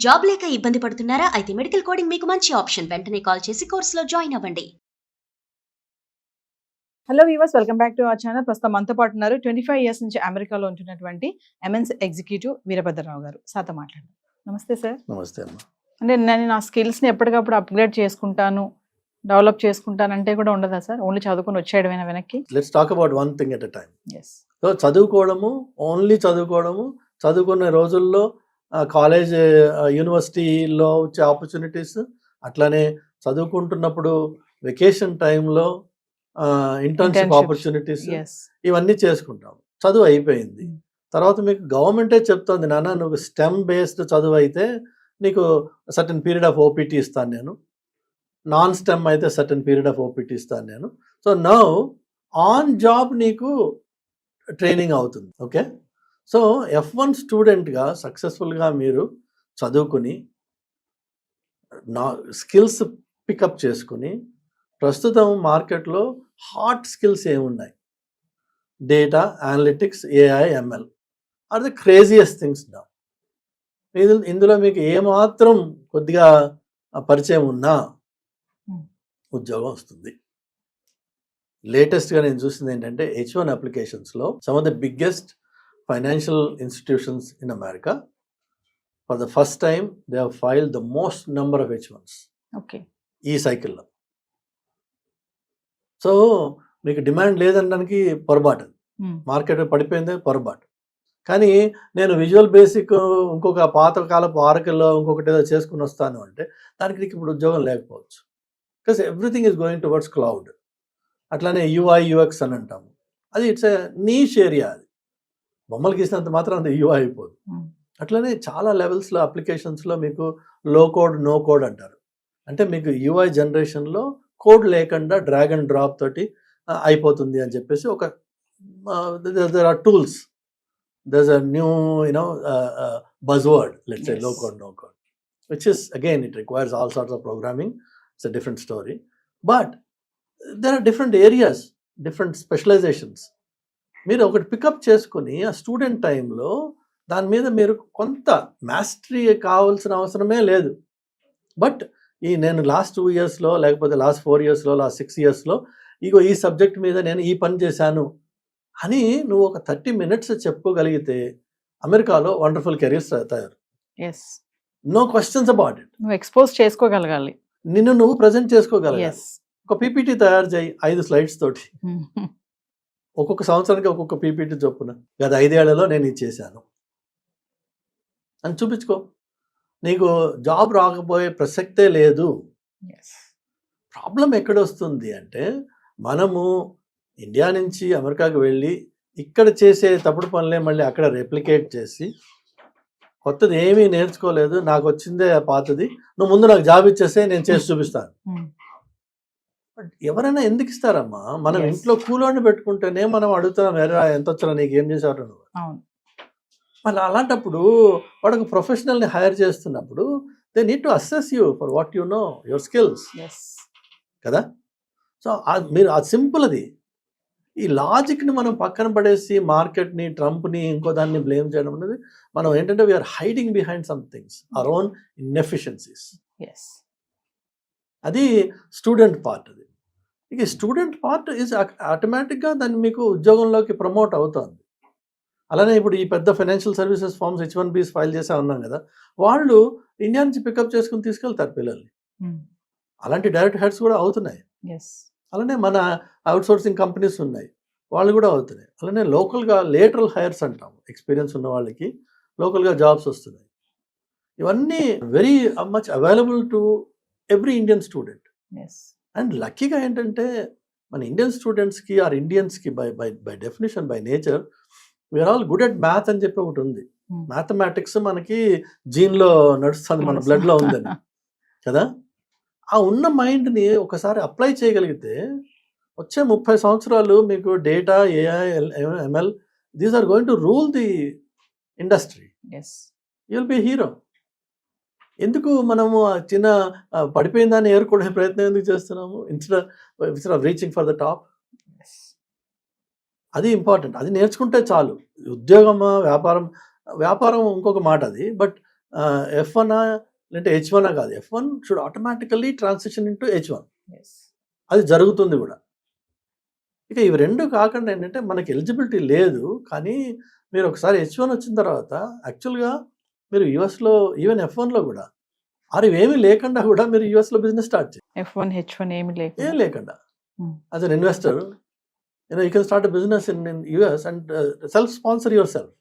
Job లేక ఇబ్బంది పడుతున్నారా? అయితే మెడికల్ కోడింగ్ మీకు మంచి ఆప్షన్. వెంటనే కాల్ చేసి కోర్సులో జాయిన్ అవ్వండి. Hello weavers, welcome back to our channel. ప్రస్తుతం మనతో పాటు ఉన్నారు 25 ఇయర్స్ నుంచి అమెరికాలో ఉంటున్నటువంటి ఎంఎన్స్ ఎగ్జిక్యూటివ్ వీరభద్రరావు గారు. సార్తో మాట్లాడండి. నమస్తే సార్. నమస్తే అమ్మ. అంటే నేను నా స్కిల్స్ని ఎప్పటికప్పుడు అప్గ్రేడ్ చేసుకుంటాను, డెవలప్ చేసుకుంటాను అంటే కూడా ఉండదా సార్? ఓన్లీ చదువుకొని వచ్చేయడమేనా వెనక్కి? Let's talk about one thing at a time. Yes. So చదువుకోవడము, ఓన్లీ చదువుకోవడము, చదువుకునే రోజుల్లో కాలేజ్ యూనివర్సిటీలో వచ్చే ఆపర్చునిటీస్, అట్లానే చదువుకుంటున్నప్పుడు వెకేషన్ టైంలో ఇంటర్న్షిప్ ఆపర్చునిటీస్, ఇవన్నీ చేసుకుంటాం. చదువు అయిపోయింది, తర్వాత మీకు గవర్నమెంటే చెప్తుంది, నాన్న నువ్వు స్టెమ్ బేస్డ్ చదువు అయితే నీకు సర్టన్ పీరియడ్ ఆఫ్ ఓపీటీ ఇస్తాను నేను, నాన్ స్టెమ్ అయితే సర్టన్ పీరియడ్ ఆఫ్ ఓపీటీ ఇస్తాను నేను. సో నౌ ఆన్ జాబ్ నీకు ట్రైనింగ్ అవుతుంది. ఓకే, సో F1 స్టూడెంట్గా సక్సెస్ఫుల్గా మీరు చదువుకుని నా స్కిల్స్ పికప్ చేసుకుని, ప్రస్తుతం మార్కెట్లో హాట్ స్కిల్స్ ఏమున్నాయి? Data analytics, AI, ML are the craziest things నా. ఇందులో మీకు ఏమాత్రం కొద్దిగా పరిచయం ఉన్నా ఉద్యోగం వస్తుంది. లేటెస్ట్గా నేను చూసింది ఏంటంటే H1 అప్లికేషన్స్లో some of the biggest financial institutions in America for the first time they have filed the most number of H1s okay ఈ సైకిల్లో. సో మీకు డిమాండ్ లేదనడానికి పొరపాటు, మార్కెట్ పడిపోయిందే పొరపాటు. కానీ నేను విజువల్ బేసిక్ ఇంకొక పాతకాలపు ఆరకల్లో ఇంకొకటి ఏదో చేసుకుని వస్తాను అంటే దానికి నీకు ఇప్పుడు ఉద్యోగం లేకపోవచ్చు. Because everything is going towards cloud. అట్లానే UI UX అని అంటాము, అది ఇట్స్ ఎ నీష్ ఏరియా. అది బొమ్మలు గీసినంత మాత్రం అంత UI అయిపోదు. అట్లనే చాలా లెవెల్స్లో అప్లికేషన్స్లో మీకు లో కోడ్ నో కోడ్ అంటారు. అంటే మీకు UI జనరేషన్లో కోడ్ లేకుండా డ్రాగ్ అండ్ డ్రాప్ తోటి అయిపోతుంది అని చెప్పేసి ఒక there are tools, there a new buzzword, let's say low code no code, which is again it requires all sorts of programming. It's a different story, but there are different areas, different specializations. మీరు ఒకటి pickup చేసుకుని ఆ student టైంలో దాని మీద మీరు కొంత mastery కావాల్సిన అవసరమే లేదు. బట్ నేను లాస్ట్ 2 ఇయర్స్లో, లేకపోతే లాస్ట్ 4 ఇయర్స్లో, లాస్ట్ 6 ఇయర్స్లో ఇగో ఈ సబ్జెక్ట్ మీద నేను ఈ పని చేశాను అని నువ్వు ఒక 30 minutes చెప్పుకోగలిగితే అమెరికాలో వండర్ఫుల్ కెరీర్స్ తయారు. No questions about it. నువ్వు ఎక్స్పోజ్ చేసుకోగలగాలి, నిన్ను నువ్వు ప్రజెంట్ చేసుకోగలగాలి. ఒక PPT తయారు చేయి 5 slides తోటి, ఒక్కొక్క సంవత్సరానికి ఒక్కొక్క PPT చొప్పున, గత 5 ఏళ్లలో నేను ఇది చేశాను అని చూపించుకో. నీకు జాబ్ రాకపోయే ప్రసక్తే లేదు. ప్రాబ్లం ఎక్కడొస్తుంది అంటే మనము ఇండియా నుంచి అమెరికాకి వెళ్ళి ఇక్కడ చేసే తప్పుడు పనులే మళ్ళీ అక్కడ రెప్లికేట్ చేసి కొత్తది ఏమీ నేర్చుకోలేదు, నాకు వచ్చిందే పాతది, నువ్వు ముందు నాకు జాబ్ ఇచ్చేస్తే నేను చేసి చూపిస్తాను. బట్ ఎవరైనా ఎందుకు ఇస్తారమ్మా? మనం ఇంట్లో కూలోని పెట్టుకుంటేనే మనం అడుగుతాం, ఎంత వచ్చా నీకు, ఏం చేశారు నువ్వు. మళ్ళీ అలాంటప్పుడు వాడు ప్రొఫెషనల్ని హైర్ చేస్తున్నప్పుడు they need to assess you for what you know, your skills కదా. సో మీరు అది సింపుల్. అది ఈ లాజిక్ని మనం పక్కన పడేసి మార్కెట్ని, ట్రంప్ని, ఇంకో దాన్ని బ్లేమ్ చేయడం అనేది, మనం ఏంటంటే we're hiding behind some things, our own inefficiencies. అది స్టూడెంట్ పార్ట్. అది ఇక స్టూడెంట్ పార్ట్ ఈజ్ ఆటోమేటిక్గా దాన్ని మీకు ఉద్యోగంలోకి ప్రమోట్ అవుతుంది. అలానే ఇప్పుడు ఈ పెద్ద financial services forms H1Bs file చేసే ఉన్నాం కదా, వాళ్ళు ఇండియా నుంచి పికప్ చేసుకుని తీసుకెళ్తారు పిల్లల్ని. అలాంటి డైరెక్ట్ హెడ్స్ కూడా అవుతున్నాయి. అలానే మన అవుట్సోర్సింగ్ కంపెనీస్ ఉన్నాయి, వాళ్ళు కూడా అవుతున్నాయి. అలానే లోకల్గా లేటరల్ హైర్స్ అంటాం, ఎక్స్పీరియన్స్ ఉన్న వాళ్ళకి లోకల్గా జాబ్స్ వస్తున్నాయి. ఇవన్నీ very much available to every Indian student. And లక్కీగా ఏంటంటే మన ఇండియన్ స్టూడెంట్స్కి ఆర్ ఇండియన్స్కి by definition, by nature, we are all good at math అని చెప్పి ఒకటి ఉంది. మ్యాథమెటిక్స్ మనకి జీన్లో నడుస్తుంది, మన బ్లడ్లో ఉందని కదా. ఆ ఉన్న మైండ్ని ఒకసారి అప్లై చేయగలిగితే వచ్చే 30 సంవత్సరాలు మీకు data, AI, ML, these are going to rule the industry. You will be hero. ఎందుకు మనము చిన్న పడిపోయిన దాన్ని ఏరుకునే ప్రయత్నం ఎందుకు చేస్తున్నాము? Instead of reaching for the top. అది ఇంపార్టెంట్. అది నేర్చుకుంటే చాలు. ఉద్యోగమా, వ్యాపారం ఇంకొక మాట అది. బట్ F1 లేదంటే H1 కాదు, F1 should automatically transition into H1. అది జరుగుతుంది కూడా. ఇక ఇవి రెండు కాకుండా ఏంటంటే మనకి ఎలిజిబిలిటీ లేదు, కానీ మీరు ఒకసారి H1 వచ్చిన తర్వాత యాక్చువల్గా మీరు యూఎస్లో ఈవెన్ F1లో కూడా ఇవేమీ లేకుండా కూడా మీరు యూఎస్లో బిజినెస్ స్టార్ట్ చేయండి. F1 H1 ఏమి ఏం లేకుండా as an investor you can start business in US and self sponsor your self.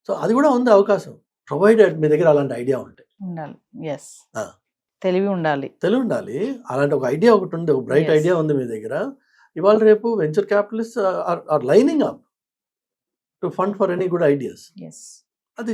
So అది కూడా ఉంది అవకాశం, ప్రొవైడెడ్ మీ దగ్గర అలాంటి ఐడియా ఉంటే. ఉండాలి. ఎస్, తెలివి ఉండాలి. అలాంటి ఒక ఐడియా ఒకటి ఉంది, ఒక బ్రైట్ Yes. ఐడియా ఉంది మీ దగ్గర. ఇవాళ రేపు venture capitalist are lining up to fund for any good ideas. Yes, అది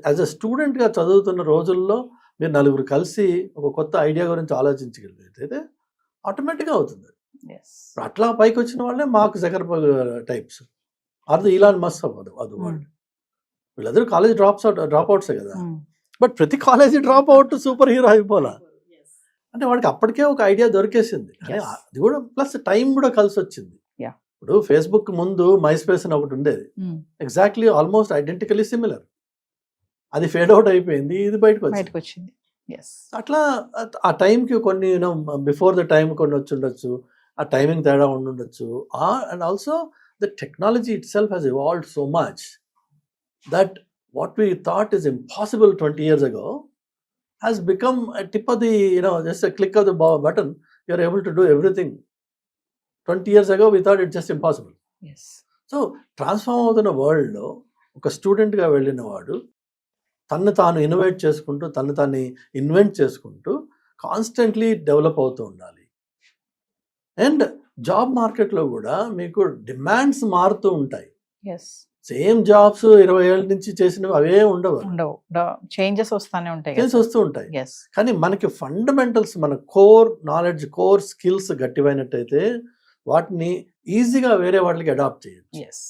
యాజ్ అ స్టూడెంట్గా చదువుతున్న రోజుల్లో మీరు నలుగురు కలిసి ఒక కొత్త ఐడియా గురించి ఆలోచించగలిగితే ఆటోమేటిక్గా అవుతుంది. ఎస్, ఇప్పుడు అట్లా పైకి వచ్చిన వాళ్ళే మార్క్ జకర్బర్గ్ టైప్స్, అది ఇలాన్ మస్క్ అవ్వదు అది వరల్డ్. వీళ్ళందరూ కాలేజ్ డ్రాప్ అవుట్సే కదా, బట్ ప్రతి college drop out super hero అయిపోలా. అంటే వాడికి అప్పటికే ఒక ఐడియా దొరికేసింది, కానీ Yes. అది కూడా ప్లస్ టైం కూడా కలిసి వచ్చింది. Yeah. ఇప్పుడు ఫేస్బుక్ ముందు మైస్పేస్ అని ఒకటి ఉండేది, ఎగ్జాక్ట్లీ ఆల్మోస్ట్ ఐడెంటికలీ సిమిలర్. అది ఫేడ్ అవుట్ అయిపోయింది, ఇది బయటకు వచ్చింది. ఎస్, అట్లా ఆ టైంకి కొన్ని బిఫోర్ ద టైం కొన్ని వచ్చి ఉండొచ్చు, ఆ టైమింగ్ తేడా ఉండుండొచ్చు. And also the technology itself has evolved so much that what we thought is impossible 20 years ago has become a tip of the, just a click of the button, you are able to do everything. 20 years ago we thought it's just impossible. Yes, so transform అవుతున్న వరల్డ్లో ఒక స్టూడెంట్గా వెళ్ళిన వాడు తను తాను innovate చేసుకుంటూ తను తాను ఇన్వెంట్ చేసుకుంటూ కాన్స్టెంట్లీ డెవలప్ అవుతూ ఉండాలి. అండ్ జాబ్ మార్కెట్లో కూడా మీకు డిమాండ్స్ మారుతూ ఉంటాయి. ఎస్, సేమ్ జాబ్స్ 20 ఏళ్ళ నుంచి చేసినవి అవే ఉండవు, చేంజెస్ వస్తానే ఉంటాయి. చేంజ్ వస్తూ ఉంటాయి. ఎస్, కానీ మనకి ఫండమెంటల్స్, మన కోర్ నాలెడ్జ్, కోర్ స్కిల్స్ గట్టివైనట్టయితే వాటిని ఈజీగా వేరే వాటికి అడాప్ట్ చేయొచ్చు. ఎస్,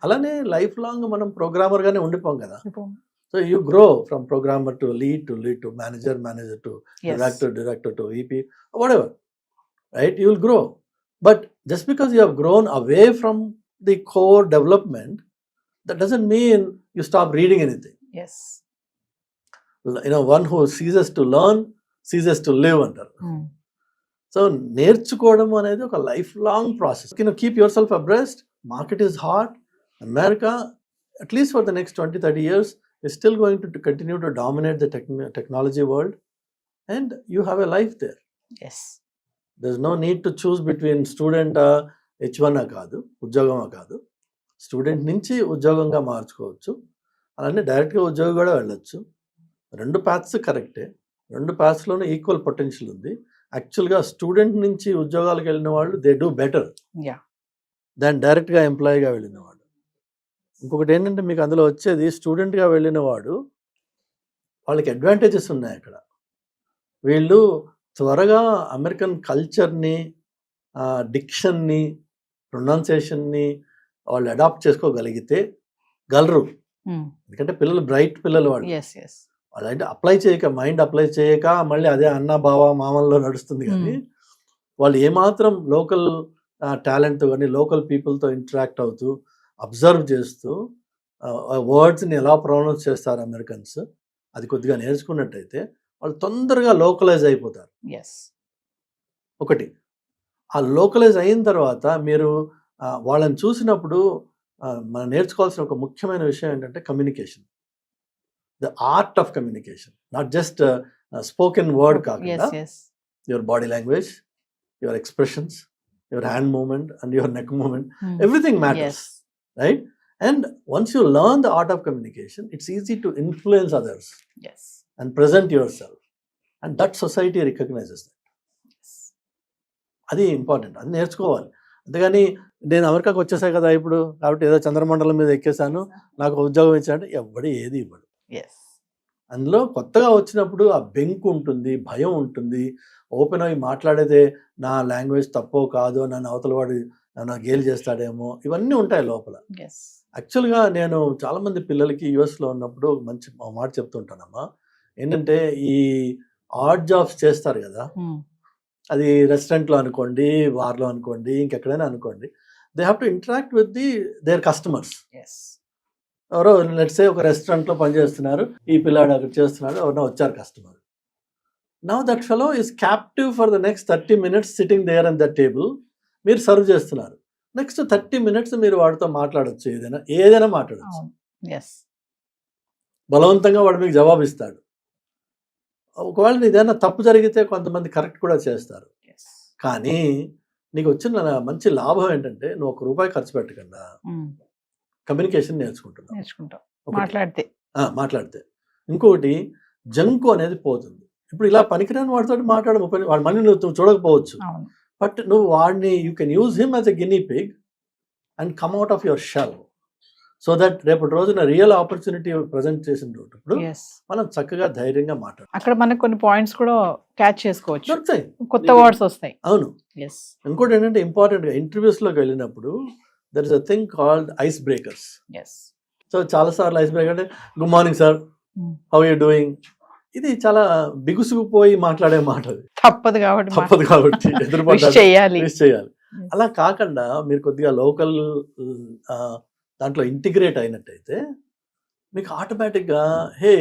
అలానే లైఫ్ లాంగ్ మనం ప్రోగ్రామర్గానే ఉండిపోం కదా. So you grow from programmer to lead to manager to director to VP, whatever, right? You will grow, but just because you have grown away from the core development, that doesn't mean you stop reading anything. Yes, One who ceases to learn ceases to live అంటారు. So నేర్చుకోవడం అనేది ఒక life long process. Keep yourself abreast. Market is hot. America at least for the next 20-30 years is still going to continue to dominate the technology world, and you have a life there. Yes, There's no need to choose between student H1 కాదు, ఉద్యోగమా కాదు. Student నుంచి ఉద్యోగంగా మార్చుకోవచ్చు, అలానే డైరెక్ట్గా ఉద్యోగం కూడా వెళ్ళొచ్చు. రెండు పాత్స్ కరెక్టే, రెండు పాత్స్లోనూ ఈక్వల్ పొటెన్షియల్ ఉంది. యాక్చువల్గా స్టూడెంట్ నుంచి ఉద్యోగాలకు వెళ్ళిన వాళ్ళు దే డూ బెటర్ యా, దాన్ డైరెక్ట్గా ఎంప్లాయీగా వెళ్ళిన వాడు. ఇంకొకటి ఏంటంటే మీకు అందులో వచ్చేది స్టూడెంట్గా వెళ్ళిన వాడు వాళ్ళకి అడ్వాంటేజెస్ ఉన్నాయి అక్కడ. వీళ్ళు త్వరగా అమెరికన్ కల్చర్ని, డిక్షన్ని, ప్రొనౌన్సియేషన్ని వాళ్ళు అడాప్ట్ చేసుకోగలిగితే గలరు. ఎందుకంటే పిల్లలు బ్రైట్ పిల్లలు వాళ్ళు. ఎస్, ఎస్, వాళ్ళు అంటే మైండ్ అప్లై చేయక మళ్ళీ అదే అన్న బావ మామల్లో నడుస్తుంది. కానీ వాళ్ళు ఏమాత్రం లోకల్ టాలెంట్తో కానీ లోకల్ పీపుల్తో ఇంటరాక్ట్ అవుతూ అబ్జర్వ్ చేస్తూ వర్డ్స్ని ఎలా ప్రొనౌన్స్ చేస్తారు అమెరికన్స్, అది కొద్దిగా నేర్చుకున్నట్టయితే వాళ్ళు తొందరగా లోకలైజ్ అయిపోతారు. ఎస్, ఒకటి ఆ లోకలైజ్ అయిన తర్వాత మీరు వాళ్ళని చూసినప్పుడు మనం నేర్చుకోవాల్సిన ఒక ముఖ్యమైన విషయం ఏంటంటే communication, the art of communication, not just spoken word కాకుండా your body language, your expressions, your hand movement and your neck movement, everything matters, right? And once you learn the art of communication, it's easy to influence others and present yourself, and that society recognizes that. అది important, అది నేర్చుకోవాలి. అంతేగాని నేను అమెరికాకు వచ్చేసాయి కదా ఇప్పుడు కాబట్టి ఏదో చంద్రమండలం మీద ఎక్కేసాను నాకు ఉద్యోగం ఇచ్చానంటే ఎవడు ఏది ఇవ్వడు. అందులో కొత్తగా వచ్చినప్పుడు ఆ బెంక్ ఉంటుంది, భయం ఉంటుంది, ఓపెన్ అయ్యి మాట్లాడేదే నా లాంగ్వేజ్ తప్పో కాదో, నన్ను అవతల వాడు నన్ను గేలి చేస్తాడేమో, ఇవన్నీ ఉంటాయి లోపల. యాక్చువల్గా నేను చాలామంది పిల్లలకి యూఎస్లో ఉన్నప్పుడు మంచి మాట చెప్తుంటానమ్మా, ఏంటంటే ఈ ఆడ్ జాబ్స్ చేస్తారు కదా, అది రెస్టారెంట్లో అనుకోండి, బార్లో అనుకోండి, ఇంకెక్కడైనా అనుకోండి, they have to interact with their customers. ఎవరో లెట్స్ సే ఒక రెస్టారెంట్లో పనిచేస్తున్నారు, ఈ పిల్లాడు అక్కడ చేస్తున్నాడు, ఎవరన్నా వచ్చారు customer. Now that fellow is captive for the next 30 minutes sitting there on the table. మీరు సర్వ్ చేస్తున్నారు, నెక్స్ట్ 30 minutes మీరు వాడితో మాట్లాడచ్చు, ఏదైనా మాట్లాడచ్చు. బలవంతంగా వాడు మీకు జవాబు ఇస్తాడు. ఒకవేళ ఏదైనా తప్పు జరిగితే కొంతమంది కరెక్ట్ కూడా చేస్తారు. కానీ నీకు వచ్చిన మంచి లాభం ఏంటంటే నువ్వు ₹1 ఖర్చు పెట్టకుండా కమ్యూనికేషన్ నేర్చుకుంటావు మాట్లాడితే. ఇంకొకటి జంకు అనేది పోతుంది. ఇప్పుడు ఇలా పనికిరాని వాడితో వాడి మళ్ళీ నువ్వు చూడకపోవచ్చు, బట్ నువ్వు వాడిని you can use him as a guinea pig and come out of your shell, so that రేపటి రోజున రియల్ ఆపర్చునిటీ ప్రజెంట్ చేసినప్పుడు మనం చక్కగా ధైర్యంగా మాట్లాడాలి. అక్కడ మనకు కొన్ని పాయింట్స్ కూడా క్యాచ్ చేసుకోవచ్చు, కొత్త వర్డ్స్ వస్తాయి. అవును. ఇంకోటి ఏంటంటే ఇంపార్టెంట్ గా ఇంటర్వ్యూస్ లోకి వెళ్ళినప్పుడు there is a thing called ice breakers. So చాలా సార్లు ఐస్ బ్రేకర్ అంటే good morning sir, how you doing, ఇది చాలా బిగుసుకుపోయి మాట్లాడే మాట. తప్పదు కాబట్టి చేయాలి. అలా కాకుండా మీరు కొద్దిగా లోకల్ దాంట్లో ఇంటిగ్రేట్ అయినట్టయితే మీకు ఆటోమేటిక్గా hey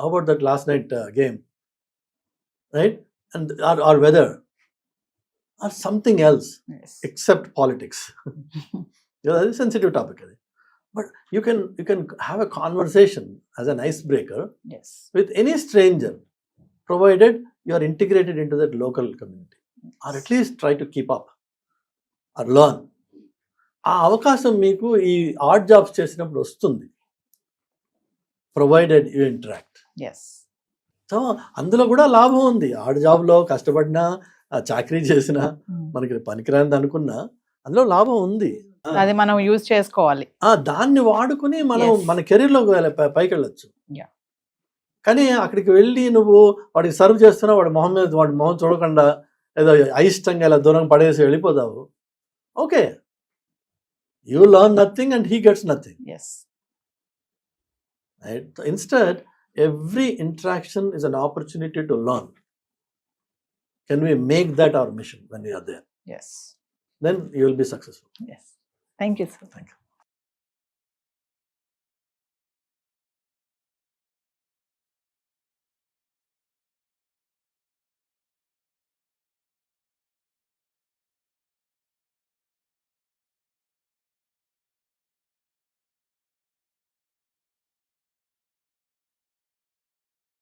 about that last night game, right, and or weather or something else except politics. అది సెన్సిటివ్ టాపిక్ అది. But you can have a conversation as an icebreaker with any stranger, provided you are integrated into that local community, or at least try to keep up or learn. ఆ అవకాశం మీకు ఈ art jobs చేసినప్పుడు వస్తుంది, provided you interact. So అందులో కూడా లాభం ఉంది. ఆర్ట్ జాబ్లో కష్టపడినా చాకరీ చేసినా మనకి పనికిరానిది అనుకున్నా అందులో లాభం ఉంది. అది మనం యూజ్ చేసుకోవాలి. దాన్ని వాడుకుని మనం మన కెరీర్లోకి పైకి వెళ్ళొచ్చు. కానీ అక్కడికి వెళ్ళి నువ్వు వాడికి సర్వ్ చేస్తున్నా వాడి మొహం మీద వాడి మొహం చూడకుండా ఏదో అయిష్టంగా ఇలా దూరం పడేసి వెళ్ళిపోతావు. Okay, you learn nothing and he gets nothing. Instead, every interaction is an opportunity to learn. Can we make that our mission when we are there? Then you will be successful. Thank you, sir. Thank you.